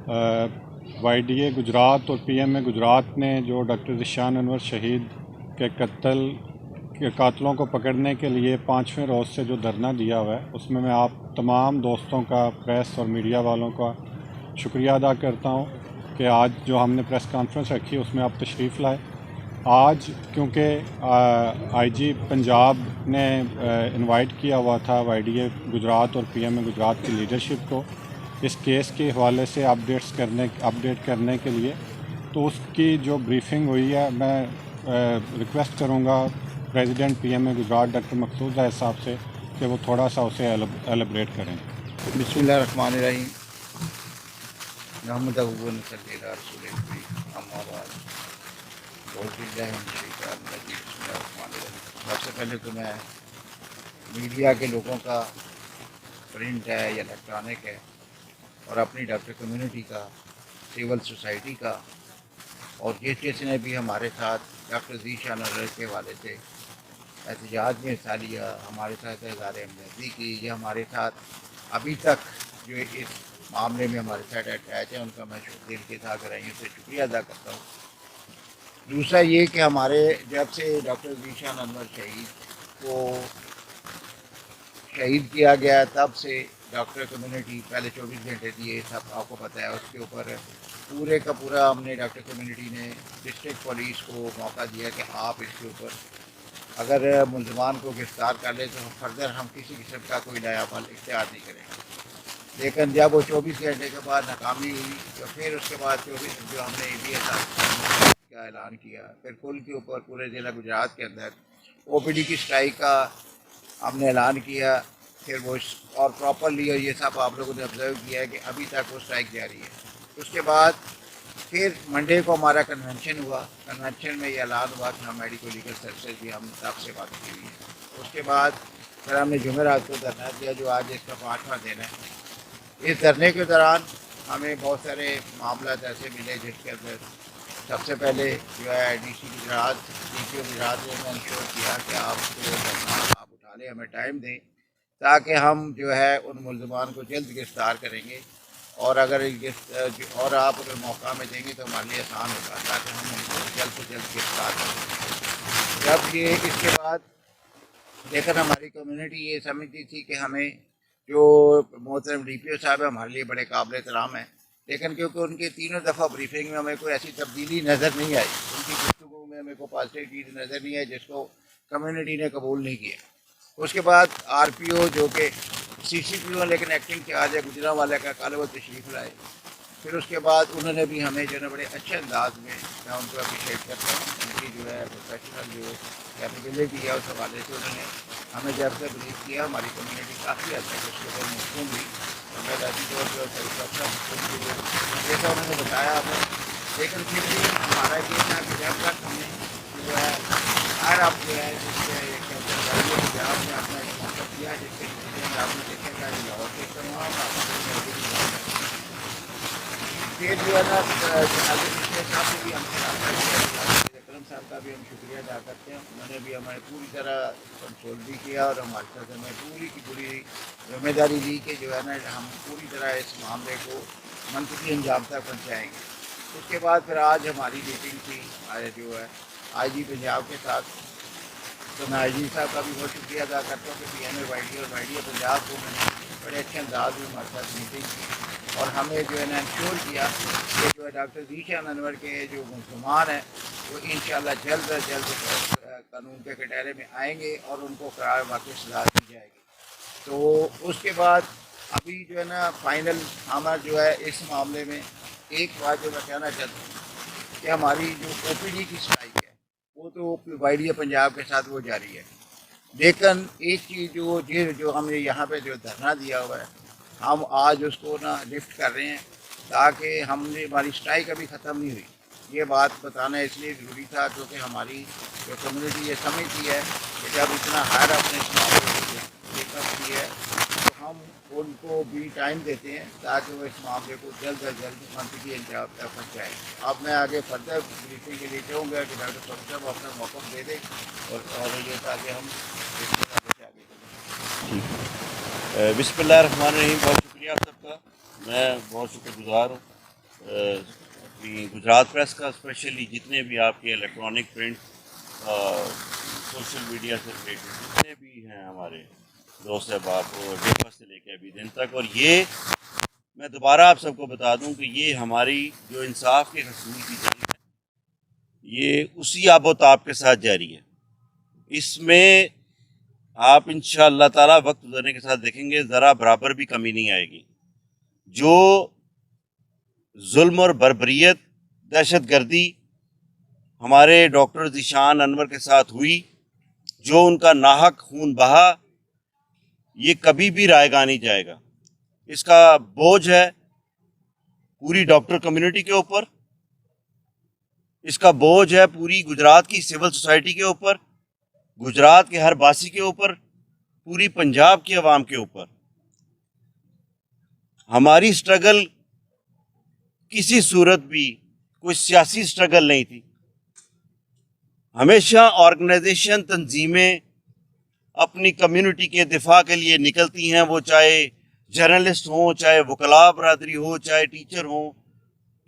YDA Gujarat और PMA Gujarat ने जो डॉक्टर ज़ीशान अनवर शहीद के कत्ल के कातलों को पकड़ने के लिए 5वें रोज़ से जो धरना दिया हुआ है, उसमें मैं आप तमाम दोस्तों का, प्रेस और मीडिया वालों का शुक्रिया अदा करता हूं कि आज जो हमने प्रेस कॉन्फ्रेंस रखी उसमें आप तशरीफ़ लाए। आज क्योंकि IG पंजाब ने इनवाइट किया हुआ था YDA गुजरात और PMA गुजरात की लीडरशिप को इस केस के हवाले से अपडेट करने के लिए, तो उसकी जो ब्रीफिंग हुई है, मैं रिक्वेस्ट करूँगा प्रेसिडेंट PMA गुजरात डॉक्टर मकसूद ज़ाहिर साहब से कि वो थोड़ा सा उसे एलिब्रेट करें। बिस्मिल्लाहिर्रहमानिर्रहीम। सबसे पहले तो मैं मीडिया के लोगों का, प्रिंट है या इलेक्ट्रॉनिक है, और अपनी डॉक्टर कम्युनिटी का, सिविल सोसाइटी का, और जिसने भी हमारे साथ डॉक्टर ज़ीशान अनवर के हवाले से एहतजाज में हिस्सा लिया, हमारे साथ इज़हार हमदर्दी की, या हमारे साथ अभी तक जो इस मामले में हमारे साथ अटैच है, उनका मैं दिल के साथ गहराइयों से शुक्रिया अदा करता हूँ। दूसरा ये कि हमारे जब से डॉक्टर ज़ीशान अनवर शहीद को शहीद किया गया, तब से डॉक्टर कम्युनिटी पहले 24 घंटे दिए, सब आपको पता है। उसके ऊपर पूरे का पूरा हमने डॉक्टर कम्युनिटी ने डिस्ट्रिक्ट पुलिस को मौका दिया कि आप इसके ऊपर अगर मुलजमान को गिरफ्तार कर ले तो फर्दर हम किसी किस्म का कोई नया अमल इख्तियार नहीं करेंगे। लेकिन जब वो 24 घंटे के बाद नाकामी हुई, तो फिर उसके बाद 24 जो हमने ABS का ऐलान किया, फिर कुल के ऊपर पूरे ज़िला गुजरात के अंदर OPD की स्ट्राइक का हमने ऐलान किया। फिर वो और प्रॉपरली, और ये सब आप लोगों ने ऑब्ज़र्व किया है कि अभी तक वो स्ट्राइक जारी है। उसके बाद फिर मंडे को हमारा कन्वेंशन हुआ। कन्वेंशन में ये ऐलान हुआ कि हम मेडिको लीगल सर्विसेज भी हम सब से बात की हुई है। उसके बाद फिर हमने जुमेरात को धरना दिया, जो आज इसका 5वां दिन है। इस धरने के दौरान हमें बहुत सारे मामला ऐसे मिले जिसके अंदर सबसे पहले जो है DC गुजरात, DPO गुजरात ने इंश्योर किया कि आप उठा लें, हमें टाइम दें, ताकि हम जो है उन मुलजमान को जल्द गिरफ्तार करेंगे, और अगर और आप अगर मौका में देंगे तो हमारे लिए आसान होगा, ताकि हम उनको जल्द से जल्द गिरफ्तार करें। जब ये इसके बाद लेकिन हमारी कम्युनिटी ये समझती थी कि हमें जो मोहतरम DPO साहब है हमारे लिए बड़े काबिल एहतराम है, लेकिन क्योंकि उनके 3 दफ़ा ब्रीफिंग में हमें कोई ऐसी तब्दीली नज़र नहीं आई, उनकी गुफ्तगू में हमें कोई पॉजिटिव चीज़ नज़र नहीं आई जिसको कम्युनिटी ने कबूल नहीं किया। उसके बाद RPO जो कि CCPO लेकिन एक्टिंग चार्ज है गुजरांवाला का, कल वो तशरीफ़ लाए। फिर उसके बाद उन्होंने भी हमें जो है बड़े अच्छे अंदाज में, मैं उनको अप्रिशिएट करता हूँ, उनकी जो है प्रोफेशनल जो कैपेबिलिटी है उस हवाले से उन्होंने हमें जब से ब्रीफ किया। हमारी कम्युनिटी काफ़ी हद तक उसके ऊपर मुस्लिम भी समझदारी तौर पर जैसा उन्होंने बताया हमें। लेकिन फिर भी हमारा ये था कि जब तक हमने जो है हर आप जो है जिससे पंजाब में अपना एक मौका दिया, जिसके नतीजे आपने देखेगा लाहौर के तमाम फिर जो है ना साहब से भी हमसे करम साहब का भी हम शुक्रिया अदा करते हैं। उन्होंने भी हमें पूरी तरह कंट्रोल भी किया और हमारे साथ हमें पूरी की पूरी जिम्मेदारी दी कि जो है ना हम पूरी तरह इस मामले को मंतकी अंजाम तक पहुँचाएँगे। उसके बाद फिर आज हमारी मीटिंग थी जो है IG पंजाब के साथ, तो मैं IG साहब का भी बहुत शुक्रिया अदा करता हूँ कि PMA YDA और YDA पंजाब को मैंने बड़े अच्छे अंदाज में हमारे साथ मीटिंग की, और हमें जो है ना इंश्योर किया कि जो है डॉक्टर ज़ीशान अनवर के जो मुसलमान हैं वो इंशाल्लाह जल्द अज जल्द कानून के कटहरे में आएंगे और उनको करार वाकई सजा दी जाएगी। तो उसके बाद अभी जो है ना फाइनल हमारा जो है इस मामले में एक बात जो मैं कहना चाहता हूँ कि हमारी जो OPD की स्ट्राइक है वो तो YDA पंजाब के साथ वो जारी है, लेकिन एक चीज़ जो हमने यहाँ पे जो धरना दिया हुआ है, हम आज उसको ना लिफ्ट कर रहे हैं, ताकि हमारी स्ट्राइक अभी ख़त्म नहीं हुई। ये बात बताना इसलिए ज़रूरी था क्योंकि हमारी जो कम्युनिटी ये समझती है कि जब इतना हायर अपने टेकअप की है तो हम उनको भी टाइम देते हैं ताकि वो इस मामले को जल्द अज जल्द मंतकी अंजाम तक पहुँचाएँ। अब मैं आगे फर्दर ब्रीफिंग के लिए चाहूँगा कि डॉक्टर साहब अपना मौका दे दें और ये ताकि हम बिस्मिल्लाहिर्रहमानिर्रहीम। बहुत शुक्रिया आप सबका, मैं बहुत शुक्रगुजार हूँ। अपनी गुजरात प्रेस का स्पेशली जितने भी आपके इलेक्ट्रॉनिक प्रिंट सोशल मीडिया से रिलेटेड जितने भी हैं हमारे दोस्त अहबाब डेफा से लेकर अभी दिन तक। और ये मैं दोबारा आप सबको बता दूं कि ये हमारी जो इंसाफ के हसूल की जंग है, ये उसी आबोताब के साथ जारी है। इसमें आप इंशाअल्लाह ताला वक्त गुजरने के साथ देखेंगे ज़रा बराबर भी कमी नहीं आएगी। जो जुल्म और बर्बरियत, दहशत गर्दी हमारे डॉक्टर ज़ीशान अनवर के साथ हुई, जो उनका नाहक खून बहा, ये कभी भी रायगा नहीं जाएगा। इसका बोझ है पूरी डॉक्टर कम्युनिटी के ऊपर, इसका बोझ है पूरी गुजरात की सिविल सोसाइटी के ऊपर, गुजरात के हर बासी के ऊपर, पूरी पंजाब की आवाम के ऊपर। हमारी स्ट्रगल किसी सूरत भी कोई सियासी स्ट्रगल नहीं थी। हमेशा ऑर्गेनाइजेशन, तंजीमें अपनी कम्युनिटी के दिफा के लिए निकलती हैं, वो चाहे जर्नलिस्ट हों, चाहे वकला बरादरी हो, चाहे टीचर हों,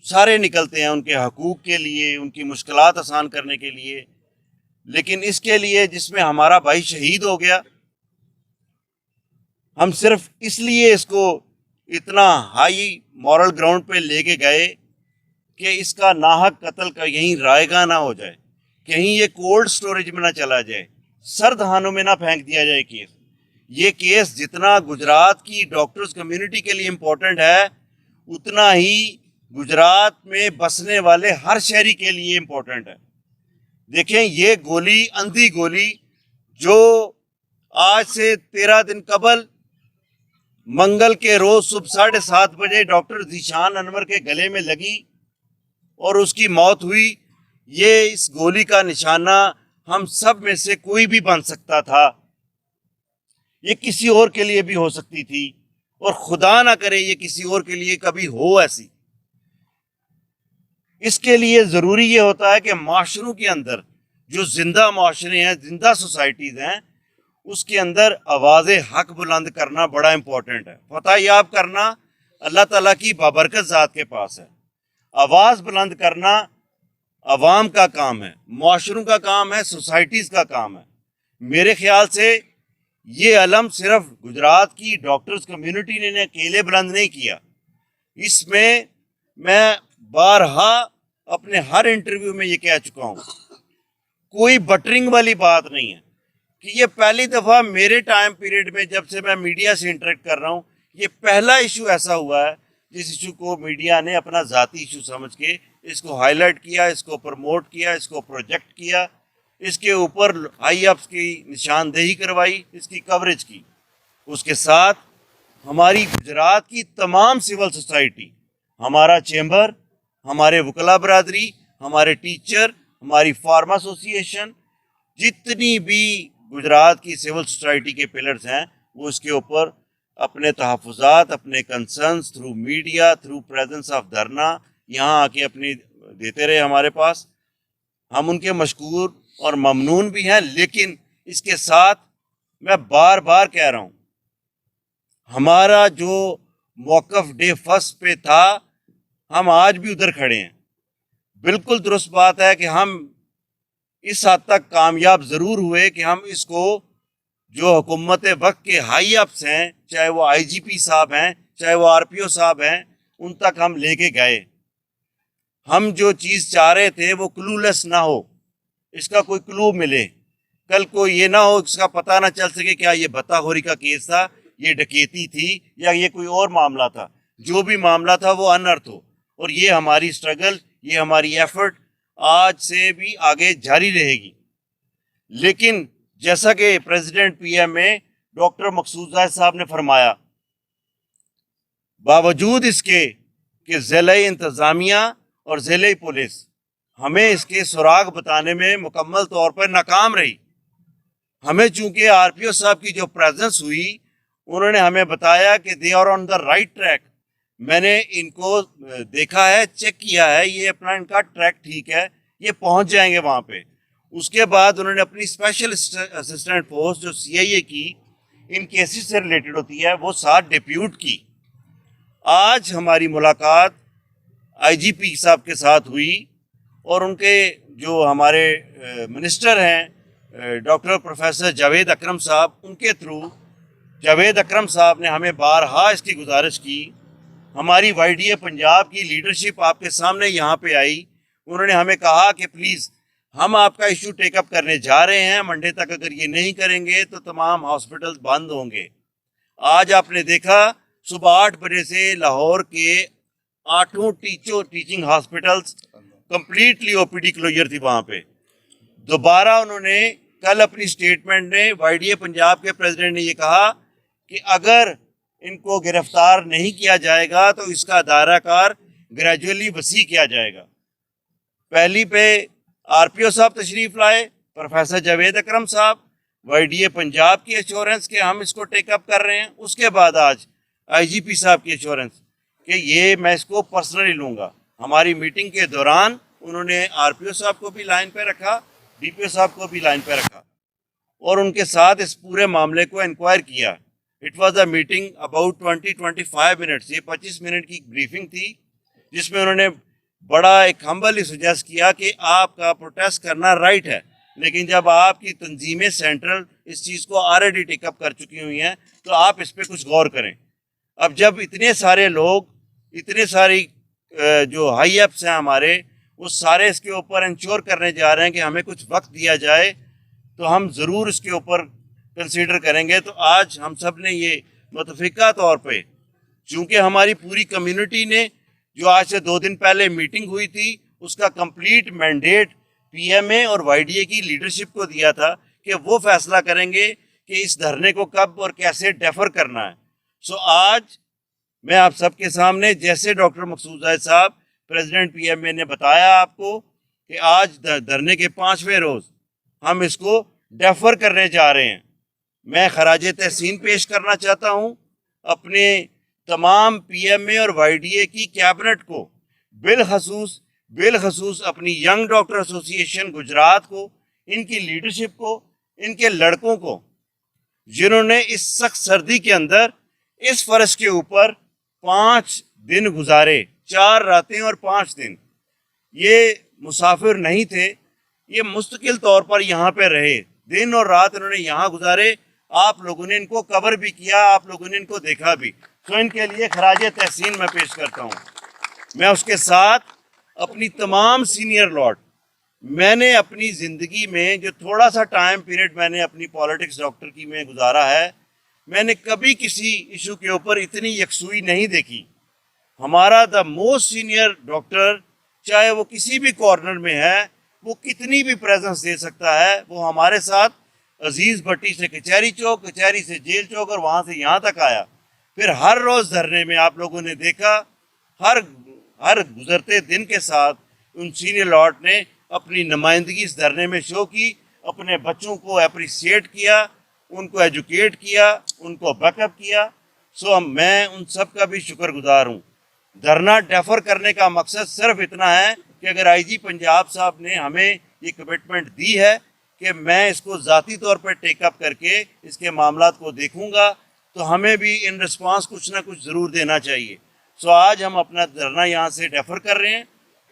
सारे निकलते हैं उनके हकूक़ के लिए, उनकी मुश्किलात आसान करने के लिए। लेकिन इसके लिए जिसमें हमारा भाई शहीद हो गया, हम सिर्फ इसलिए इसको इतना हाई मॉरल ग्राउंड पे लेके गए कि इसका नाहक कत्ल का यहीं रायगा ना हो जाए, कहीं ये कोल्ड स्टोरेज में ना चला जाए, सर्द खानों में ना फेंक दिया जाए केस। ये केस जितना गुजरात की डॉक्टर्स कम्युनिटी के लिए इम्पोर्टेंट है, उतना ही गुजरात में बसने वाले हर शहरी के लिए इम्पोर्टेंट है। देखें, ये गोली, अंधी गोली, जो आज से 13 दिन कबल मंगल के रोज सुबह 7:30 बजे डॉक्टर ज़ीशान अनवर के गले में लगी और उसकी मौत हुई, ये इस गोली का निशाना हम सब में से कोई भी बन सकता था। ये किसी और के लिए भी हो सकती थी, और खुदा ना करे ये किसी और के लिए कभी हो ऐसी। इसके लिए ज़रूरी ये होता है कि माशरों के अंदर जो जिंदा माशरे हैं, जिंदा सोसाइटीज़ हैं, उसके अंदर आवाज़ हक बुलंद करना बड़ा इम्पोर्टेंट है। फतह याब करना अल्लाह ताला की बाबरकत ज़ात के पास है। आवाज़ बुलंद करना अवाम का काम है, माशरों का काम है, सोसाइटीज़ का काम है। मेरे ख्याल से ये अलम सिर्फ गुजरात की डॉक्टर्स कम्युनिटी ने अकेले बुलंद नहीं किया। इसमें मैं बारहा अपने हर इंटरव्यू में ये कह चुका हूँ, कोई बटरिंग वाली बात नहीं है कि ये पहली दफ़ा मेरे टाइम पीरियड में, जब से मैं मीडिया से इंटरेक्ट कर रहा हूँ, ये पहला इशू ऐसा हुआ है जिस इशू को मीडिया ने अपना ज़ाती इशू समझ के इसको हाईलाइट किया, इसको प्रमोट किया, इसको प्रोजेक्ट किया, इसके ऊपर हाई अप्स की निशानदेही करवाई, इसकी कवरेज की। उसके साथ हमारी गुजरात की तमाम सिविल सोसाइटी, हमारा चैम्बर, हमारे वकला बरादरी, हमारे टीचर, हमारी फार्मा एसोसिएशन, जितनी भी गुजरात की सिविल सोसाइटी के पिलर्स हैं, वो इसके ऊपर अपने तहफ़्फ़ुज़ात, अपने concerns through media, through presence of धरना यहाँ आके अपनी देते रहे हमारे पास। हम उनके मशकूर और ममनून भी हैं, लेकिन इसके साथ मैं बार बार कह रहा हूँ, हमारा जो मौक़िफ़ डे फर्स्ट पे था, हम आज भी उधर खड़े हैं। बिल्कुल दुरुस्त बात है कि हम इस हद तक कामयाब ज़रूर हुए कि हम इसको, जो हुकूमत वक्त के हाई अप्स हैं, चाहे वो IGP साहब हैं, चाहे वो RPO साहब हैं, उन तक हम लेके गए। हम जो चीज़ चाह रहे थे वो क्लूलेस ना हो, इसका कोई क्लू मिले, कल को ये ना हो, इसका पता ना चल सके क्या ये बत्ताखोरी का केस था, ये डकैती थी, या ये कोई और मामला था। जो भी मामला था वो अनर्थ हो। और ये हमारी स्ट्रगल, ये हमारी एफर्ट आज से भी आगे जारी रहेगी। लेकिन जैसा कि प्रेसिडेंट PM में डॉक्टर मकसूद जाहिद साहब ने फरमाया, बावजूद इसके कि ज़िले इंतज़ामिया और ज़िले पुलिस हमें इसके सुराग बताने में मुकम्मल तौर पर नाकाम रही। हमें चूंकि RPO साहब की जो प्रेजेंस हुई, उन्होंने हमें बताया कि they are on the right track. मैंने इनको देखा है, चेक किया है, ये अपना इनका ट्रैक ठीक है, ये पहुंच जाएंगे वहाँ पे। उसके बाद उन्होंने अपनी स्पेशल असिस्टेंट फोर्स जो CIA की इन केसेस से रिलेटेड होती है, वो साथ डिप्यूट की। आज हमारी मुलाकात आईजीपी साहब के साथ हुई और उनके जो हमारे मिनिस्टर हैं डॉक्टर प्रोफेसर जावेद अकरम साहब, उनके थ्रू जावेद अकरम साहब ने हमें बारहा इसकी गुजारिश की। हमारी वाईडीए पंजाब की लीडरशिप आपके सामने यहाँ पे आई, उन्होंने हमें कहा कि प्लीज़ हम आपका इशू टेकअप करने जा रहे हैं, मंडे तक अगर ये नहीं करेंगे तो तमाम हॉस्पिटल्स बंद होंगे। आज आपने देखा सुबह 8 बजे से लाहौर के 8 teaching hospitals completely OPD closure थी वहाँ पे। दोबारा उन्होंने कल अपनी स्टेटमेंट में वाईडीए पंजाब के प्रेसिडेंट ने ये कहा कि अगर इनको गिरफ्तार नहीं किया जाएगा तो इसका दायरा कार ग्रेजुअली वसी किया जाएगा। पहली पे आरपीओ साहब तशरीफ लाए, प्रोफेसर जावेद अकरम साहब, वाईडीए पंजाब की एश्योरेंस के हम इसको टेकअप कर रहे हैं। उसके बाद आज आईजीपी साहब की एश्योरेंस कि ये मैं इसको पर्सनली लूँगा। हमारी मीटिंग के दौरान उन्होंने आरपीओ साहब को भी लाइन पे रखा, डीपीओ साहब को भी लाइन पे रखा और उनके साथ इस पूरे मामले को इंक्वायर किया। It was a meeting about 20-25 minutes, ये 25 मिनट की ब्रीफिंग थी जिसमें उन्होंने बड़ा एक हम्बली सजेस्ट किया कि आपका प्रोटेस्ट करना राइट है, लेकिन जब आपकी तंजीमें सेंट्रल इस चीज़ को ऑलरेडी टेकअप कर चुकी हुई हैं तो आप इस पर कुछ गौर करें। अब जब इतने सारे लोग, इतने सारी जो हाई अप्स हैं हमारे, वो सारे इसके ऊपर इंश्योर करने जा रहे हैं कि हमें कुछ वक्त दिया जाए, तो हम ज़रूर इसके ऊपर कंसीडर करेंगे। तो आज हम सब ने ये मुतफ़िका तौर पे, चूँकि हमारी पूरी कम्युनिटी ने जो आज से 2 दिन पहले मीटिंग हुई थी उसका कंप्लीट मैंडेट पीएमए और वाईडीए की लीडरशिप को दिया था कि वो फैसला करेंगे कि इस धरने को कब और कैसे डेफर करना है। सो आज मैं आप सबके सामने, जैसे डॉक्टर मकसूद जाहिद साहब प्रेसिडेंट पीएमए ने बताया आपको कि आज धरने के 5वें रोज़ हम इसको डेफर करने जा रहे हैं। मैं खराज तहसीन पेश करना चाहता हूँ अपने तमाम पीएमए और वाईडीए की कैबिनेट को, बिलखसूस अपनी यंग डॉक्टर एसोसिएशन गुजरात को, इनकी लीडरशिप को, इनके लड़कों को, जिन्होंने इस सख्त सर्दी के अंदर इस फर्श के ऊपर 5 दिन गुजारे, 4 रातें और 5 दिन। ये मुसाफिर नहीं थे, ये मुस्तकिल तौर पर यहाँ पे रहे, दिन और रात इन्होंने यहाँ गुजारे। आप लोगों ने इनको कवर भी किया, आप लोगों ने इनको देखा भी, तो इनके लिए खराज तहसीन मैं पेश करता हूँ। मैं उसके साथ अपनी तमाम सीनियर लॉर्ड, मैंने अपनी ज़िंदगी में जो थोड़ा सा टाइम पीरियड मैंने अपनी पॉलिटिक्स डॉक्टर की में गुजारा है, मैंने कभी किसी इशू के ऊपर इतनी यकसुई नहीं देखी। हमारा द मोस्ट सीनियर डॉक्टर, चाहे वो किसी भी कॉर्नर में है, वो कितनी भी प्रेजेंस दे सकता है, वो हमारे साथ अजीज़ भट्टी से कचहरी चौक, कचहरी से जेल चौक और वहाँ से यहाँ तक आया। फिर हर रोज़ धरने में आप लोगों ने देखा, हर गुजरते दिन के साथ उन सीनियर लॉर्ड ने अपनी नुमाइंदगी इस धरने में शो की, अपने बच्चों को अप्रिशिएट किया, उनको एजुकेट किया, उनको बैकअप किया। सो मैं उन सब का भी शुक्रगुजार हूँ। धरना डेफर करने का मकसद सिर्फ इतना है कि अगर आईजी पंजाब साहब ने हमें ये कमिटमेंट दी है कि मैं इसको ज़ाती तौर पर टेकअप करके इसके मामलात को देखूँगा, तो हमें भी इन रिस्पांस कुछ ना कुछ ज़रूर देना चाहिए। सो आज हम अपना धरना यहाँ से डेफर कर रहे हैं।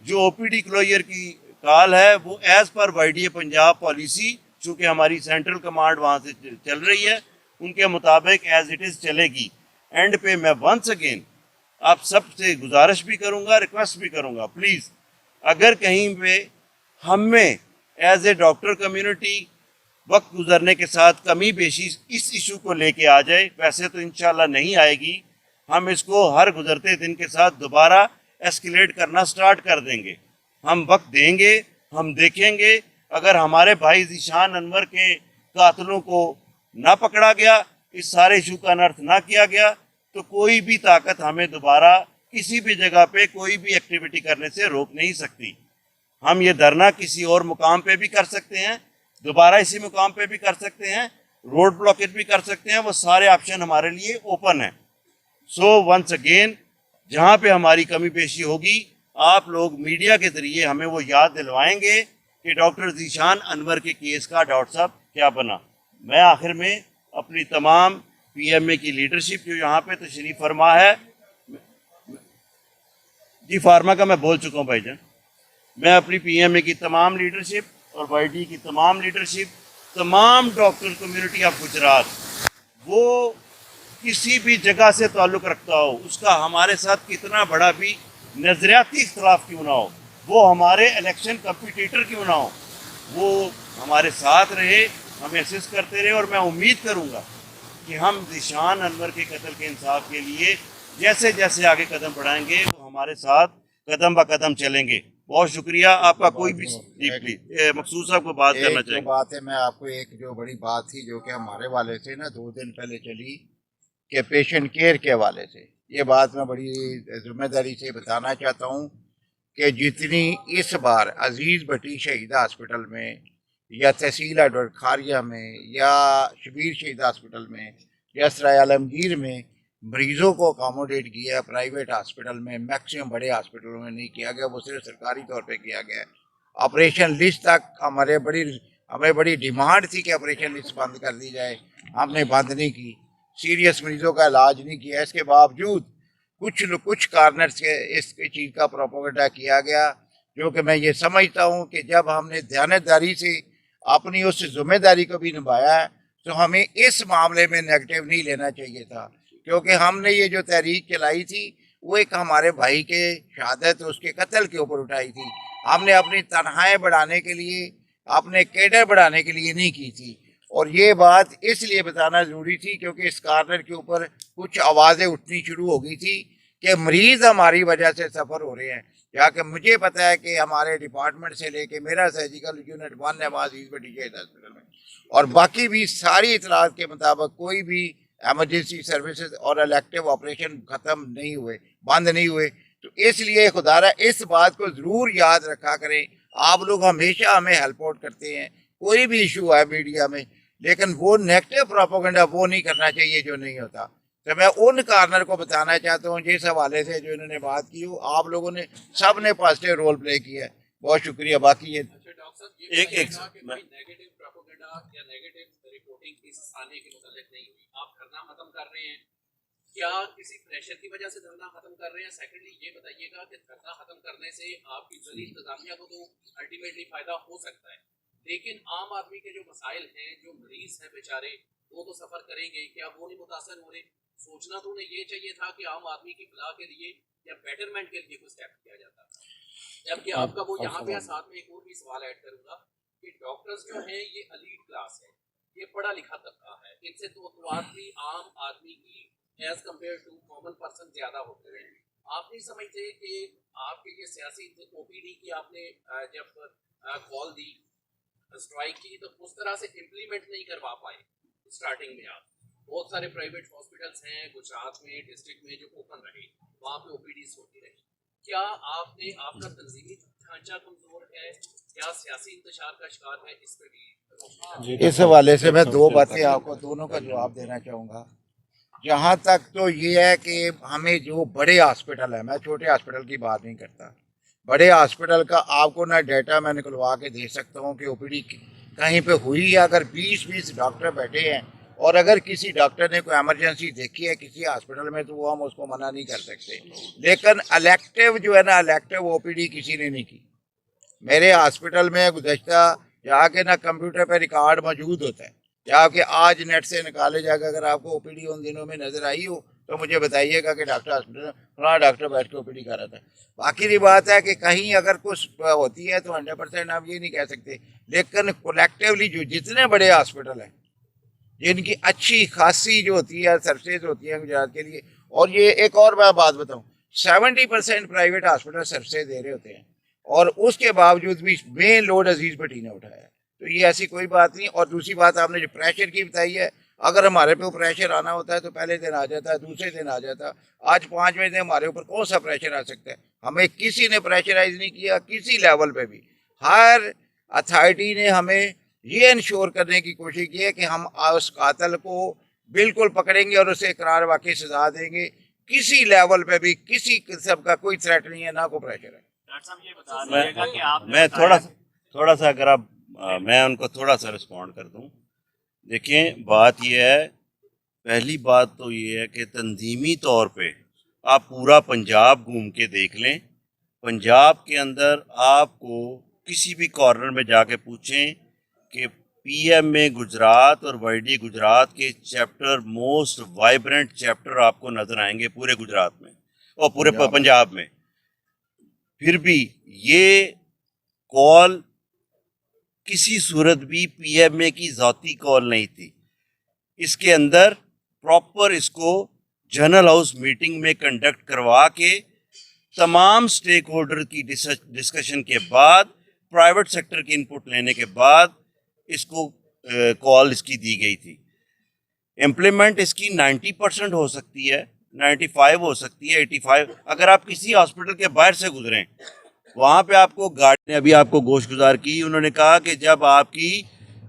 जो ओपीडी क्लोजर की कॉल है वो as per YDA Punjab policy, चूँकि हमारी सेंट्रल कमांड वहाँ से चल रही है, उनके मुताबिक एज़ इट इज़ चलेगी। एंड पे मैं वंस अगेन आप सब से गुजारिश भी करूँगा, रिक्वेस्ट भी करूँगा, प्लीज़ अगर कहीं पे हमें एज ए डॉक्टर कम्युनिटी वक्त गुजरने के साथ कमी बेशी इस इशू को लेके आ जाए, वैसे तो इंशाल्लाह नहीं आएगी, हम इसको हर गुजरते दिन के साथ दोबारा एस्केलेट करना स्टार्ट कर देंगे। हम वक्त देंगे, हम देखेंगे, अगर हमारे भाई ज़ीशान अनवर के कातलों को ना पकड़ा गया, इस सारे इशू का अनर्थ ना किया गया, तो कोई भी ताकत हमें दोबारा किसी भी जगह पे कोई भी एक्टिविटी करने से रोक नहीं सकती। हम ये धरना किसी और मुकाम पे भी कर सकते हैं, दोबारा इसी मुकाम पे भी कर सकते हैं, रोड ब्लॉकेज भी कर सकते हैं, वो सारे ऑप्शन हमारे लिए ओपन है। सो वंस अगेन जहाँ पे हमारी कमी पेशी होगी, आप लोग मीडिया के ज़रिए हमें वो याद दिलवाएंगे कि डॉक्टर ज़ीशान अनवर के केस का डॉक्टर साहब क्या बना। मैं आखिर में अपनी तमाम पीएमए की लीडरशिप जो यहाँ पे तशरीफ़ फरमा है, जी फार्मा का मैं बोल चुका हूँ भाईजान। मैं अपनी पीएमए की तमाम लीडरशिप और वाईडी की तमाम लीडरशिप, तमाम डॉक्टर कम्युनिटी ऑफ गुजरात, वो किसी भी जगह से ताल्लुक़ रखता हो, उसका हमारे साथ कितना बड़ा भी नज़रियाती इख्तलाफ क्यों ना हो, वो हमारे इलेक्शन कम्पिटिटर क्यों ना हो, वो हमारे साथ रहे, हमें असिस्ट करते रहे। और मैं उम्मीद करूँगा कि हम ज़ीशान अनवर के कत्ल के इंसाफ के लिए जैसे जैसे आगे कदम बढ़ाएंगे, वो हमारे साथ कदम ब कदम चलेंगे। बहुत शुक्रिया आपका। कोई भी जी प्लीज मकसूद साहब को बात करना जो चाहिए। बात है, मैं आपको एक जो बड़ी बात थी जो कि हमारे वाले से ना 2 दिन पहले चली कि पेशेंट केयर के हवाले से, ये बात मैं बड़ी जिम्मेदारी से बताना चाहता हूँ कि जितनी इस बार अजीज़ भट्टी शहीदा हॉस्पिटल में या तहसील एडवर्ड खारिया में या शबीर शहीदा हॉस्पिटल में या सराय आलमगीर में मरीज़ों को अकोमोडेट किया, प्राइवेट हॉस्पिटल में मैक्सिमम बड़े हॉस्पिटलों में नहीं किया गया, वो सिर्फ सरकारी तौर पे किया गया है। ऑपरेशन लिस्ट तक हमें बड़ी डिमांड थी कि ऑपरेशन लिस्ट बंद कर दी जाए, हमने बंद नहीं की। सीरियस मरीजों का इलाज नहीं किया, इसके बावजूद कुछ कार्नर से इस चीज़ का प्रोपेगेंडा किया गया, जो कि मैं ये समझता हूँ कि जब हमने दयानतदारी से अपनी उस जिम्मेदारी को भी निभाया है, तो हमें इस मामले में नेगेटिव नहीं लेना चाहिए था, क्योंकि हमने ये जो तहरीक चलाई थी वो एक हमारे भाई के शहादत, उसके कत्ल के ऊपर उठाई थी। हमने अपनी तनख्वाहें बढ़ाने के लिए, अपने कैडर बढ़ाने के लिए नहीं की थी। और ये बात इसलिए बताना ज़रूरी थी क्योंकि इस कार्नर के ऊपर कुछ आवाज़ें उठनी शुरू हो गई थी कि मरीज़ हमारी वजह से सफ़र हो रहे हैं। कि मुझे पता है कि हमारे डिपार्टमेंट से लेके मेरा सर्जिकल यूनिट 1 है वहाँ अजीज़ भट्टी शहीद हॉस्पिटल में, और बाकी भी सारी इतलात के मुताबिक कोई भी एमरजेंसी सर्विसेज और इलेक्टिव ऑपरेशन ख़त्म नहीं हुए, बंद नहीं हुए। तो इसलिए खुदारा इस बात को ज़रूर याद रखा करें। आप लोग हमेशा हमें हेल्प आउट करते हैं, कोई भी इशू है मीडिया में, लेकिन वो नेगेटिव प्रोपेगेंडा वो नहीं करना चाहिए जो नहीं होता। तो मैं उन कार्नर को बताना चाहता हूँ जिस हवाले से जो इन्होंने बात की हो, आप लोगों ने सब ने पॉजिटिव रोल प्ले किया है, बहुत शुक्रिया। बाकी ये एक नेगेटिव प्रोपेगेंडा या नेगेटिव रिपोर्टिंग इस साले के मुतालिक नहीं हुई। आप धरना खत्म कर रहे हैं, क्या किसी प्रेशर की वजह से धरना खत्म कर रहे हैं? सेकंडली ये बताइएगा कि धरना खत्म करने से आपकी ज़िली इंतजामिया को तो अल्टीमेटली फायदा हो सकता है, लेकिन आम आदमी के जो मसाइल हैं, जो मरीज हैं बेचारे, वो तो सफर करेंगे, क्या वो नहीं मुतासर हो रहे? सोचना तो उन्हें ये चाहिए था कि आम आदमी की भला के लिए या बेटरमेंट के लिए कुछ स्टेप किया जाता। जबकि आपका वो यहाँ पे साथ में एक और भी सवाल ऐड करूंगा कि डॉक्टर्स जो हैं ये एलीट क्लास है, ये पढ़ा लिखा तबका है, इनसे तो भी आम आदमी की as compare to common person ज्यादा होते हैं। आप नहीं समझते कि आपके ये सियासी ओपीडी की आपने जब कॉल दी, स्ट्राइक की, तो उस तरह से इम्प्लीमेंट नहीं करवा पाए स्टार्टिंग में? आप बहुत सारे प्राइवेट हॉस्पिटल्स हैं गुजरात में, डिस्ट्रिक्ट में जो ओपन रहे, वहाँ पे ओपीडीज होती रही। क्या आपका तंजीमी ढांचा कमजोर है, क्या सियासी इंतशार का शिकार है? इस पर भी इस हवाले से मैं 2 बातें आपको दोनों का जवाब देना चाहूँगा। जहाँ तक तो ये है कि हमें जो बड़े हॉस्पिटल है, मैं छोटे हॉस्पिटल की बात नहीं करता, बड़े हॉस्पिटल का आपको ना डाटा मैं निकलवा के दे सकता हूँ कि ओपीडी कहीं पे हुई है। अगर 20-20 डॉक्टर बैठे हैं और अगर किसी डॉक्टर ने कोई एमरजेंसी देखी है किसी हॉस्पिटल में, तो वो हम उसको मना नहीं कर सकते। लेकिन इलेक्टिव जो है ना, इलेक्टिव ओपीडी किसी ने नहीं की। मेरे हॉस्पिटल में गुज़श्ता यहाँ के ना कंप्यूटर पर रिकॉर्ड मौजूद होता है, या कि आज नेट से निकाले जाकर अगर आपको ओपीडी उन दिनों में नज़र आई हो तो मुझे बताइएगा कि डॉक्टर हॉस्पिटल फलाना डॉक्टर बैठ के ओपीडी कर रहा था। बाकी की बात है कि कहीं अगर कुछ होती है तो 100% आप ये नहीं कह सकते, लेकिन कलेक्टिवली जो जितने बड़े हॉस्पिटल हैं जिनकी अच्छी खासी जो होती है सर्विसेज होती है गुजरात के लिए, और ये एक और मैं बात बताऊँ, 70% प्राइवेट हॉस्पिटल सर्विसेज दे रहे होते हैं, और उसके बावजूद भी मेन लोड अजीज़ भट्टी ने उठाया है। तो ये ऐसी कोई बात नहीं। और दूसरी बात आपने जो प्रेशर की बताई है, अगर हमारे पे प्रेशर आना होता है तो पहले दिन आ जाता है, दूसरे दिन आ जाता है। आज 5वें दिन हमारे ऊपर कौन सा प्रेशर आ सकता है? हमें किसी ने प्रेशराइज नहीं किया, किसी लेवल पे भी। हर अथॉरिटी ने हमें ये इंश्योर करने की कोशिश की है कि हम उस कातिल को बिल्कुल पकड़ेंगे और उसे इकरार वाकई सजा देंगे। किसी लेवल पे भी किसी किस्म का कोई थ्रेट नहीं है, ना कोई प्रेशर है। डॉक्टर साहब ये बता दीजिएगा कि आप मैं थोड़ा सा अगर आप मैं उनको थोड़ा सा रिस्पॉन्ड कर दूं। देखिए बात यह है, पहली बात तो ये है कि तंजीमी तौर पे आप पूरा पंजाब घूम के देख लें पंजाब के अंदर आपको किसी भी कॉर्नर में जाके पूछें कि पीएमए गुजरात और वाईडी गुजरात के चैप्टर मोस्ट वाइब्रेंट चैप्टर आपको नजर आएंगे पूरे गुजरात में और पूरे पंजाब में। फिर भी ये कॉल किसी सूरत भी पीएमए की ज़ाती कॉल नहीं थी। इसके अंदर प्रॉपर इसको जनरल हाउस मीटिंग में कंडक्ट करवा के तमाम स्टेक होल्डर की डिस्कशन के बाद, प्राइवेट सेक्टर की इनपुट लेने के बाद इसको कॉल इसकी दी गई थी। इम्प्लीमेंट इसकी 90% हो सकती है, 95 हो सकती है, 85। अगर आप किसी हॉस्पिटल के बाहर से गुजरें, वहाँ पे आपको गार्ड ने अभी आपको गोशगुजार की, उन्होंने कहा कि जब आपकी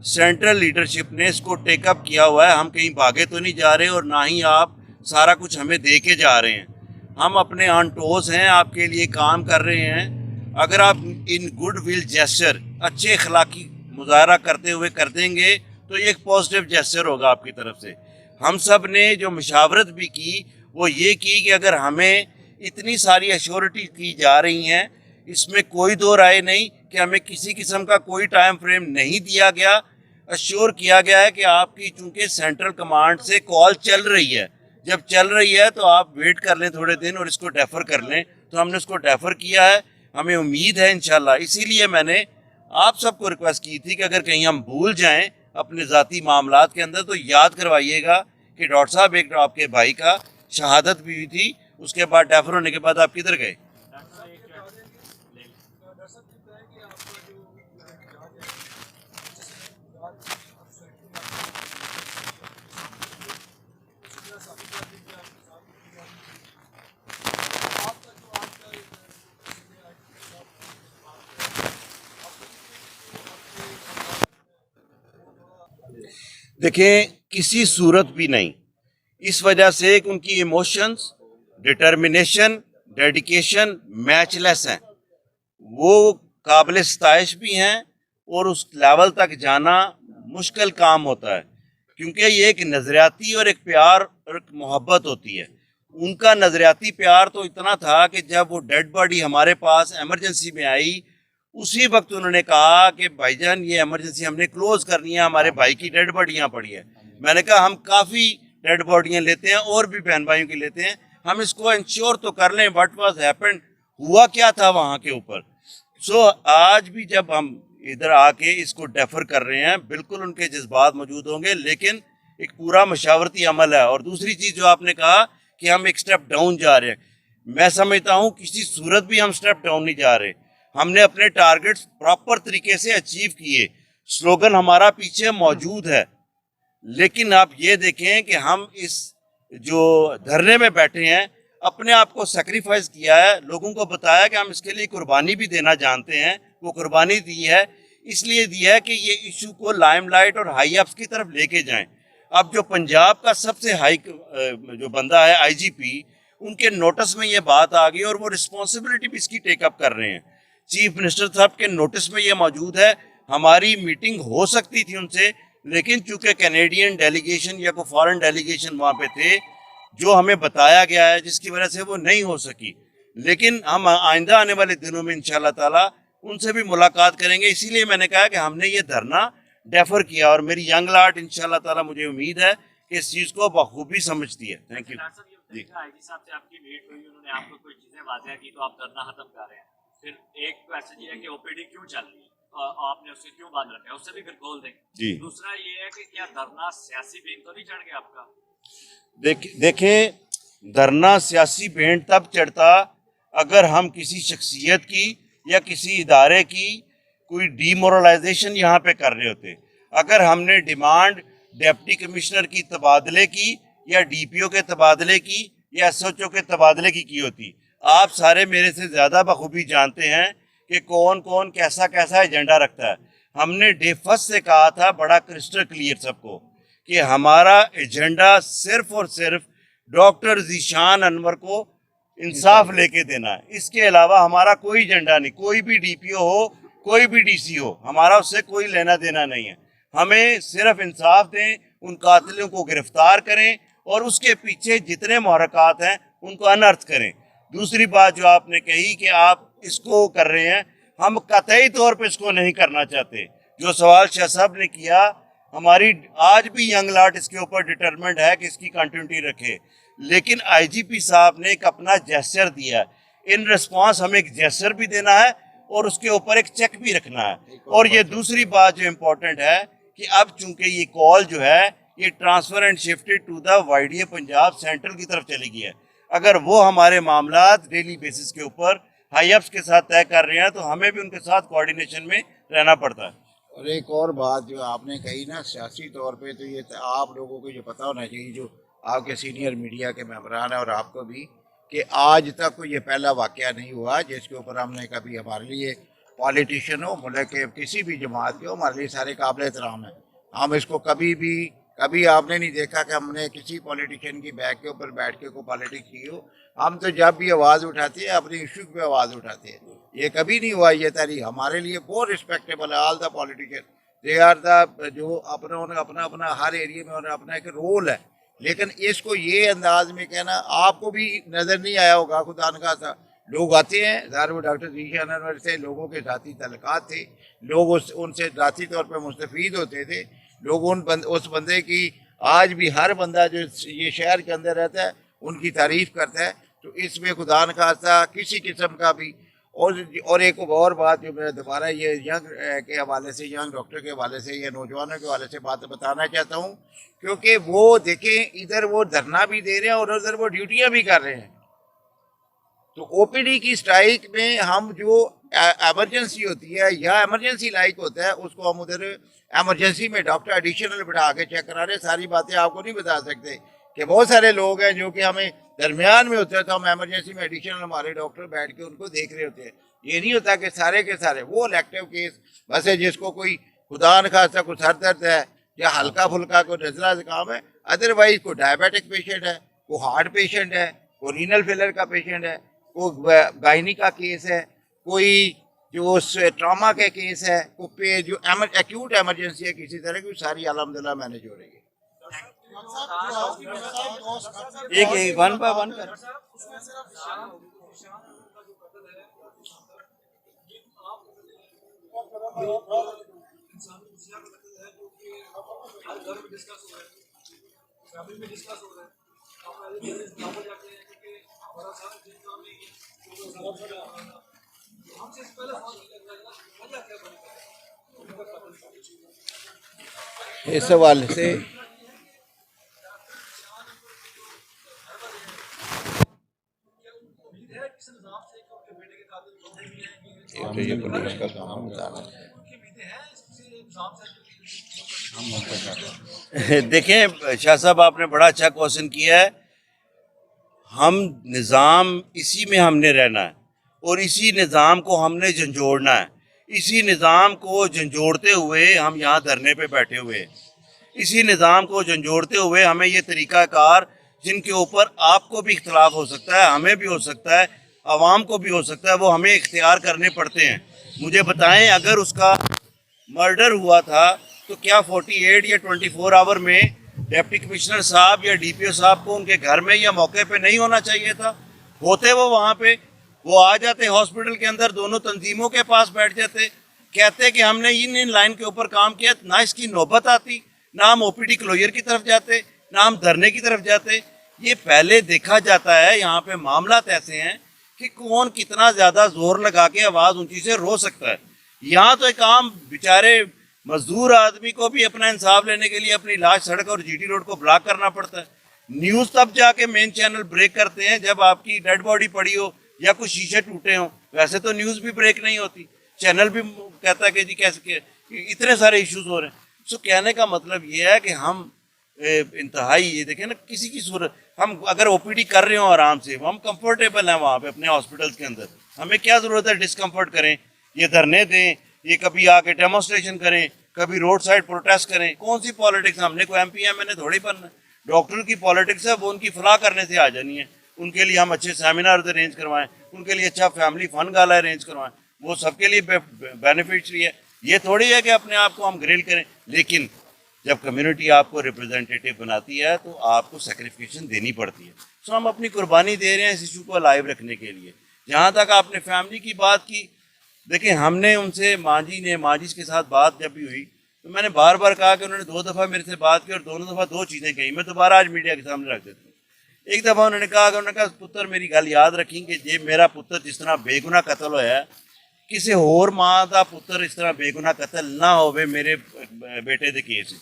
सेंट्रल लीडरशिप ने इसको टेकअप किया हुआ है, हम कहीं भागे तो नहीं जा रहे और ना ही आप सारा कुछ हमें दे के जा रहे हैं, हम अपने ऑन टोस हैं, आपके लिए काम कर रहे हैं। अगर आप इन गुड विल जेस्चर, अच्छे अखलाकी मुजाहरा करते हुए कर देंगे तो एक पॉजिटिव जेस्चर होगा आपकी तरफ से। हम सब ने जो मशावरत भी की वो ये की कि अगर हमें इतनी सारी एश्योरिटी की जा रही हैं, इसमें कोई दो राय नहीं कि हमें किसी किस्म का कोई टाइम फ्रेम नहीं दिया गया। अश्योर किया गया है कि आपकी चूँकि सेंट्रल कमांड से कॉल चल रही है, जब चल रही है तो आप वेट कर लें थोड़े दिन और इसको डेफर कर लें। तो हमने उसको डेफर किया है, हमें उम्मीद है इंशाल्लाह। इसीलिए मैंने आप सबको रिक्वेस्ट की थी कि अगर कहीं हम भूल जाएं अपने ज़ाती मामलात के अंदर तो याद करवाइएगा कि डॉक्टर साहब एक आपके भाई का शहादत भी हुई थी, उसके बाद डेफर होने के बाद आप किधर गए। देखें, किसी सूरत भी नहीं, इस वजह से कि उनकी इमोशंस, डिटर्मिनेशन, डेडिकेशन मैचलेस हैं। वो काबिल सताइश भी हैं और उस लेवल तक जाना मुश्किल काम होता है, क्योंकि ये एक नज़रियाती और एक प्यार और एक मोहब्बत होती है। उनका नज़रियाती प्यार तो इतना था कि जब वो डेड बॉडी हमारे पास एमरजेंसी में आई, उसी वक्त उन्होंने कहा कि भाईजान ये इमरजेंसी हमने क्लोज करनी है, हमारे भाई की डेड बॉडियाँ पड़ी है। मैंने कहा हम काफ़ी डेड बॉडियाँ लेते हैं और भी बहन भाइयों की लेते हैं, हम इसको इंश्योर तो कर लें व्हाट वाज हैपेंड, हुआ क्या था वहाँ के ऊपर। सो आज भी जब हम इधर आके इसको डेफर कर रहे हैं, बिल्कुल उनके जज्बात मौजूद होंगे, लेकिन एक पूरा मशावरती अमल है। और दूसरी चीज़ जो आपने कहा कि हम एक स्टेप डाउन जा रहे हैं, मैं समझता हूँ किसी सूरत भी हम स्टेप डाउन नहीं जा रहे। हमने अपने टारगेट्स प्रॉपर तरीके से अचीव किए, स्लोगन हमारा पीछे मौजूद है। लेकिन आप ये देखें कि हम इस जो धरने में बैठे हैं, अपने आप को सेक्रीफाइस किया है, लोगों को बताया कि हम इसके लिए कुर्बानी भी देना जानते हैं। वो कुर्बानी दी है, इसलिए दी है कि ये इशू को लाइमलाइट और हाई अप्स की तरफ लेके जाएं। अब जो पंजाब का सबसे हाई जो बंदा है आईजीपी, उनके नोटिस में ये बात आ गई और वो रिस्पॉन्सिबिलिटी भी इसकी टेकअप कर रहे हैं। चीफ मिनिस्टर साहब के नोटिस में ये मौजूद है। हमारी मीटिंग हो सकती थी उनसे, लेकिन चूंकि कैनेडियन डेलीगेशन या कोई फॉरेन डेलीगेशन वहाँ पे थे, जो हमें बताया गया है, जिसकी वजह से वो नहीं हो सकी। लेकिन हम आइंदा आने वाले दिनों में इंशाल्लाह ताला उनसे भी मुलाकात करेंगे। इसीलिए मैंने कहा कि हमने ये धरना डेफर किया और मेरी यंग लाट इंशाल्लाह ताला मुझे उम्मीद है कि इस चीज़ को बखूबी समझती है। Thank you ji. आईजी साहब से आपकी मीट हुई, उन्होंने आपको कोई चीज़ें वाज़ह की तो आप धरना खत्म कर रहे हैं। फिर एक क्वेश्चन ये है कि ओपीडी क्यों चल रही है और आपने उसे क्यों बांध रखा है, उससे भी फिर खोल दें जी। दूसरा ये है कि क्या धरना सियासी बेन तो नहीं चढ़ गया आपका? देखें, धरना सियासी भेंट तब चढ़ता अगर हम किसी शख्सियत की या किसी इदारे की कोई डीमोरलाइजेशन यहाँ पे कर रहे होते। अगर हमने डिमांड डिप्टी कमिश्नर की तबादले की या डीपीओ के तबादले की या एसएचओ के तबादले की होती, आप सारे मेरे से ज़्यादा बखूबी जानते हैं कि कौन कौन कैसा कैसा एजेंडा रखता है। हमने डे फर्स्ट से कहा था बड़ा क्रिस्टल क्लियर सबको कि हमारा एजेंडा सिर्फ और सिर्फ डॉक्टर ज़ीशान अनवर को इंसाफ लेके देना है। इसके अलावा हमारा कोई एजेंडा नहीं। कोई भी डीपीओ हो, कोई भी डीसी हो, हमारा उससे कोई लेना देना नहीं है। हमें सिर्फ इंसाफ दें, उन कातिलों को गिरफ्तार करें और उसके पीछे जितने मुहर्रकात हैं उनको अनर्थ करें। दूसरी बात जो आपने कही कि आप इसको कर रहे हैं, हम कतई तौर पे इसको नहीं करना चाहते। जो सवाल शाह साहब ने किया, हमारी आज भी यंग लाट इसके ऊपर डिटरमेंट है कि इसकी कंटिन्यूटी रखे, लेकिन आईजीपी साहब ने एक अपना जेस्चर दिया, इन रिस्पॉन्स हमें एक जेस्चर भी देना है और उसके ऊपर एक चेक भी रखना है। और ये दूसरी बात जो इम्पोर्टेंट है कि अब चूंकि ये कॉल जो है ये transfer and shifted to the YDA Punjab central की तरफ चली गई है, अगर वो हमारे मामलात डेली बेसिस के ऊपर हाई अप्स के साथ तय कर रहे हैं तो हमें भी उनके साथ कोऑर्डिनेशन में रहना पड़ता है। और एक और बात जो आपने कही ना, सियासी तौर पे तो ये आप लोगों को ये पता होना चाहिए, जो आपके सीनियर मीडिया के मेंबरान हैं और आपको भी, कि आज तक कोई ये पहला वाक़या नहीं हुआ जिसके ऊपर हमने कभी, हमारे लिए पॉलिटिशियन हो, मुल्क के किसी भी जमात के हो, हमारे लिए सारे काबिल एहतराम हैं। हम इसको कभी आपने नहीं देखा कि हमने किसी पॉलिटिशियन की बैग के ऊपर बैठ के कोई पॉलिटिक्स की हो। हम तो जब भी आवाज़ उठाते हैं अपनी इशू पे आवाज़ उठाते हैं, ये कभी नहीं हुआ ये तहरीक। हमारे लिए बहुत रिस्पेक्टेबल है, all the politician, they are the, जो अपना हर एरिया में उन्हें अपना एक रोल है। लेकिन इसको ये अंदाज में कहना, आपको भी नज़र नहीं आया होगा, खुदा न खासा लोग आते हैं, ज़ाहिर वो डॉक्टर ज़ीशान अनवर से लोगों के ज़ाती तल्लुकात थे, लोग उनसे ज़ाती तौर पर मुस्तफ़ीद होते थे, लोग उस बंदे की, आज भी हर बंदा जो ये शहर के अंदर रहता है उनकी तारीफ़ करता है। तो इसमें खुदा न खासा किसी किस्म का भी, और एक और बात जो मैं दोबारा ये यंग के हवाले से, यंग डॉक्टर के हवाले से या नौजवानों के हवाले से बात बताना चाहता हूँ, क्योंकि वो देखें इधर वो धरना भी दे रहे हैं और उधर वो ड्यूटियाँ भी कर रहे हैं। तो ओपीडी की स्ट्राइक में हम जो एमरजेंसी होती है या एमरजेंसी लाइक होता है उसको हम उधर एमरजेंसी में डॉक्टर एडिशनल बिठा के चेक करा रहे। सारी बातें आपको नहीं बता सकते कि बहुत सारे लोग हैं जो कि हमें दरमियान में होते हैं, तो हम एमरजेंसी में एडिशनल हमारे डॉक्टर बैठ के उनको देख रहे होते हैं। ये नहीं होता कि सारे के सारे वो इलेक्टिव केस बस है जिसको कोई खुदा न खासा कोई सर दर्द है या हल्का फुल्का कोई नजला जुकाम है, अदरवाइज कोई डायबिटिक पेशेंट है, कोई हार्ट पेशेंट है, कोई रीनल फेलर का पेशेंट है, कोई गायनी का केस है, कोई जो ट्रामा के केस है, कोई जो एक्यूट एमरजेंसी है किसी तरह की, सारी अल्हम्दुलिल्लाह मैनेज हो रही है। एक वन बाय वन कर। इस हवाले से तो ये पुलिस का काम बताना है। देखें शाह साहब, आपने बड़ा अच्छा क्वेश्चन किया है। हम निज़ाम इसी में हमने रहना है और इसी निज़ाम को हमने झंझोड़ना है। इसी निज़ाम को झंझोड़ते हुए हम यहाँ धरने पे बैठे हुए हैं। इसी निज़ाम को झंझोड़ते हुए हमें ये तरीक़ाकार, जिनके ऊपर आपको भी इख्तलाफ हो सकता है, हमें भी हो सकता है, आवाम को भी हो सकता है, वो हमें इख्तियार करने पड़ते हैं। मुझे बताएं, अगर उसका मर्डर हुआ था तो क्या 48 या 24 आवर में डिप्टी कमिश्नर साहब या डीपीओ साहब को उनके घर में या मौके पे नहीं होना चाहिए था? होते वो वहाँ पे, वो आ जाते हॉस्पिटल के अंदर, दोनों तंजीमों के पास बैठ जाते, कहते कि हमने इन लाइन के ऊपर काम किया, ना इसकी नौबत आती, ना हम ओपीडी क्लोजर की तरफ जाते, ना हम धरने की तरफ जाते। ये पहले देखा जाता है। यहाँ पे मामला ऐसे हैं कि कौन कितना ज़्यादा जोर लगा के आवाज़ ऊंची से रो सकता है। यहाँ तो एक आम बेचारे मजदूर आदमी को भी अपना इंसाफ लेने के लिए अपनी लाश सड़क और जीटी रोड को ब्लॉक करना पड़ता है। न्यूज़ तब जाके मेन चैनल ब्रेक करते हैं जब आपकी डेड बॉडी पड़ी हो या कुछ शीशे टूटे हों। वैसे तो न्यूज़ भी ब्रेक नहीं होती, चैनल भी कहता है कि जी कैसे इतने सारे इश्यूज हो रहे हैं। सो कहने का मतलब ये है कि हम इंतहाई, ये देखें ना, किसी की सूरत, हम अगर ओपीडी कर रहे हो आराम से, हम कंफर्टेबल हैं वहाँ पे अपने हॉस्पिटल्स के अंदर, हमें क्या ज़रूरत है डिस्कम्फर्ट करें, ये धरने दें, ये कभी आके डेमोन्स्ट्रेशन करें, कभी रोड साइड प्रोटेस्ट करें। कौन सी पॉलिटिक्स? हमने कोई MP/MNA थोड़ी बनना। डॉक्टर की पॉलिटिक्स है, वो उनकी फलाह करने से आ जानी है। उनके लिए हम अच्छे सेमिनार अरेंज करवाएं, उनके लिए अच्छा फैमिली फन गाला अरेंज करवाएं, वो सबके लिए बेनिफिशरी है। ये थोड़ी है कि अपने आप को हम ग्रिल करें। लेकिन जब कम्युनिटी आपको रिप्रेजेंटेटिव बनाती है तो आपको सेक्रिफिकेशन देनी पड़ती है। सो हम अपनी कुर्बानी दे रहे हैं इस इशू को लाइव रखने के लिए। जहाँ तक आपने फैमिली की बात की, देखिए हमने उनसे माँ जी के साथ बात जब भी हुई तो मैंने बार बार कहा कि उन्होंने 2 दफ़ा मेरे से बात की और दोनों दफ़ा 2 चीज़ें कही। मैं दोबारा आज मीडिया के सामने रख देता हूँ। एक दफ़ा उन्होंने कहा पुत्र मेरी गल याद रखी कि जे मेरा पुत्र जिस तरह बेगुनाह कतल होया, किसी होर माँ का पुत्र इस तरह बेगुनाह कतल ना होवे मेरे बेटे के केस।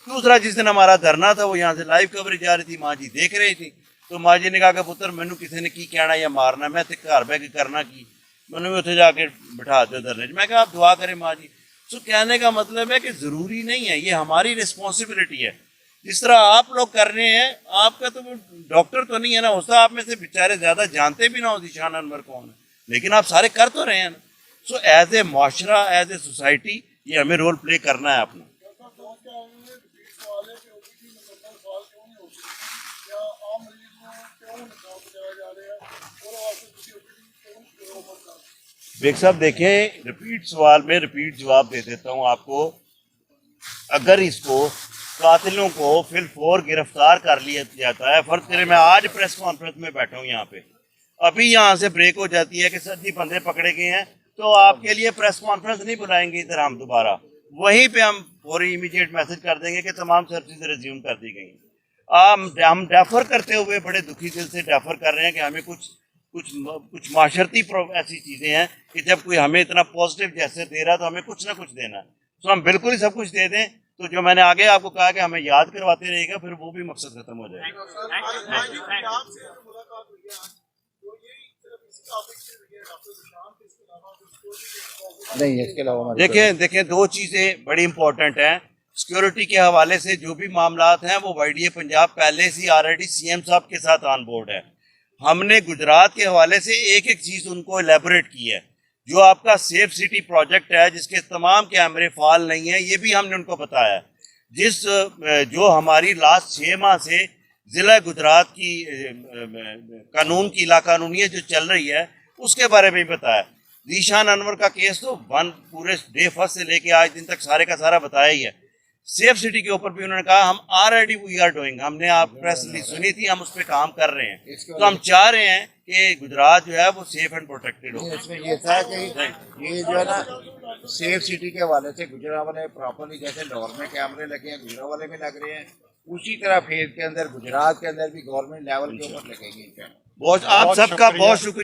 दूसरा, जिस दिन हमारा धरना था वो यहाँ से लाइव कवरेज जा रही थी, माँ जी देख रही थी, तो माँ जी ने कहा कि पुत्र मैनू किसी ने की कहना या मारना, मैं तो घर बह के करना की, मैंने भी उत्थे जाके बिठा दो धरने। मैं कहा आप दुआ करें माँ जी। सो कहने का मतलब है कि ज़रूरी नहीं है, ये हमारी रिस्पॉन्सिबिलिटी है। जिस तरह आप लोग कर रहे हैं, आपका तो डॉक्टर तो नहीं है ना, होता आप में से बेचारे ज़्यादा जानते भी ना हो ज़ीशान अनवर कौन है, लेकिन आप सारे कर तो रहे हैं ना। सो एज ए माशरा, एज ए सोसाइटी, ये हमें रोल प्ले करना है अपना। बेग साहब देखें, रिपीट सवाल में रिपीट जवाब दे देता हूँ आपको। अगर इसको कातिलों को फिर फोर गिरफ्तार कर लिया जाता है, फर्ज करें मैं आज प्रेस कॉन्फ्रेंस में बैठा हूँ यहाँ पे, अभी यहाँ से ब्रेक हो जाती है कि सर जी बंदे पकड़े गए हैं, तो आपके लिए प्रेस कॉन्फ्रेंस नहीं बुलाएंगे इधर हम दोबारा, वहीं पे हम फौरी इमीडिएट मैसेज कर देंगे कि तमाम सर्विसेज रिज्यूम कर दी गई। हम डेफर करते हुए बड़े दुखी दिल से डेफर कर रहे हैं कि हमें कुछ माशरती ऐसी चीज़ें हैं कि जब कोई हमें इतना पॉजिटिव जैसे दे रहा है तो हमें कुछ ना कुछ देना है। तो हम बिल्कुल ही सब कुछ दे दें, तो जो मैंने आगे आपको कहा कि हमें याद करवाते रहेगा, फिर वो भी मकसद खत्म हो जाएगा। नहीं, इसके अलावा देखें 2 चीज़ें बड़ी इंपॉर्टेंट हैं। सिक्योरिटी के हवाले से जो भी मामलात हैं वो YDA पंजाब पहले से ऑलरेडी CM साहब के साथ ऑन बोर्ड है। हमने गुजरात के हवाले से एक एक चीज़ उनको एलेबोरेट की है। जो आपका सेफ सिटी प्रोजेक्ट है जिसके तमाम कैमरे फाल नहीं है, ये भी हमने उनको बताया। जो हमारी लास्ट 6 माह से ज़िला गुजरात की कानून की लाकानूनियत जो चल रही है उसके बारे में भी बताया। ज़ीशान अनवर का केस तो पूरे डे फर्स्ट से लेके आज दिन तक सारे का सारा बताया ही है। सेफ सिटी के ऊपर भी उन्होंने कहा हम ऑलरेडी वी आर डूइंग, हमने आप प्रेस रिलीज सुनी थी, हम उस पर काम कर रहे हैं। तो हम चाह रहे हैं कि गुजरात जो है वो सेफ एंड प्रोटेक्टेड हो। इसमें ये था कि ये जो है ना सेफ सिटी के हवाले से गुजरात वाले प्रॉपरली, जैसे लाहौर में कैमरे लगे हैं गुजरात वाले में लग रहे हैं, उसी तरह फेज के अंदर गुजरात के अंदर भी गवर्नमेंट लेवल के ऊपर लगेंगे। बहुत आप सबका बहुत शुक्रिया।